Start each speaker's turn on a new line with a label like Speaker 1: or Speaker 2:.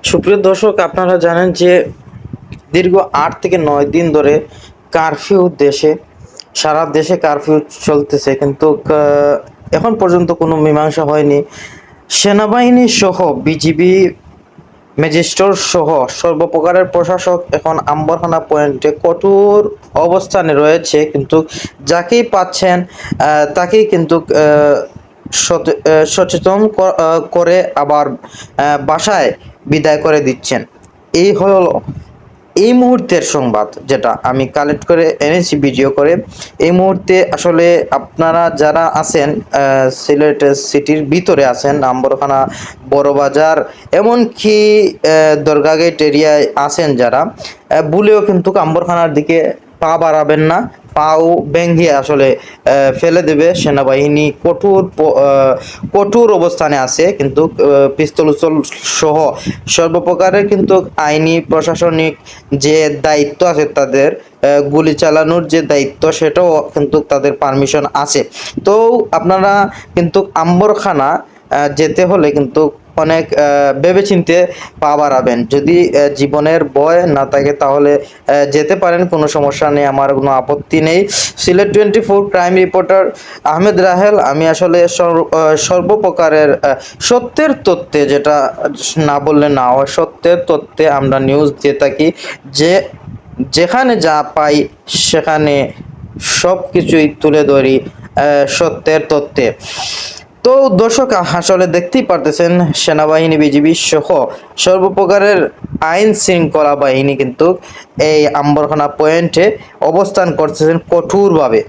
Speaker 1: সুপ্রিয় দর্শক, আপনারা জানেন যে দীর্ঘ ৮ থেকে ৯ দিন ধরে কারফিউ সারা দেশে কারফিউ চলতেছে, কিন্তু এখন পর্যন্ত কোনো মীমাংসা হয়নি। সেনাবাহিনী সহ বিজিবি, ম্যাজিস্ট্রেট সহ সর্বপ্রকারের প্রশাসক এখন আম্বরখানা পয়েন্টে কঠোর অবস্থানে রয়েছে, কিন্তু যাকেই পাচ্ছেন তাকেই কিন্তু সচেতন করে আবার বাসায় বিদায় করে দিচ্ছেন। এই হলো এই মুহূর্তের সংবাদ, যেটা আমি কালেক্ট করে এনেছি ভিডিও করে। এই মুহূর্তে আসলে আপনারা যারা আছেন সিলেট সিটির ভিতরে আছেন, আম্বরখানা, বড়বাজার, এমনকি দরগা গেট এরিয়ায় আছেন যারা, ভুলেও কিন্তু আম্বরখানার দিকে পা বাড়াবেন না। পাও ভেঙে আসলে ফেলে দেবে সেনাবাহিনী। কঠোর অবস্থানে আছে, কিন্তু পিস্তল উস্তল সহ সর্বপ্রকারের কিন্তু আইনি প্রশাসনিক যে দায়িত্ব আছে তাদের, গুলি চালানোর যে দায়িত্ব, সেটাও কিন্তু তাদের পারমিশন আছে। তো আপনারা কিন্তু আম্বরখানা যেতে হলে কিন্তু অনেক ভেবেচিন্তে পা বাড়াবেন। যদি জীবনের ভয় না থাকে তাহলে যেতে পারেন, কোনো সমস্যা নেই, আমার কোনো আপত্তি নেই। Sylhet 24 crime reporter Ahmed Rahel. আমি আসলে সর্বপ্রকারের সত্যের তথ্যে, যেটা না বললে না হয়, সত্যের তথ্যে আমরা নিউজ দিয়ে থাকি। যে যেখানে যা পাই সেখানে সব কিছুই তুলে ধরি সত্যের তথ্যে। তো দর্শক, আসলে দেখতেই পারতেছেন সেনাবাহিনী, বিজিবি সহ সর্বপ্রকারের আইন শৃঙ্খলা বাহিনী কিন্তু এই আম্বরখানা পয়েন্টে অবস্থান করতেছেন কঠোরভাবে।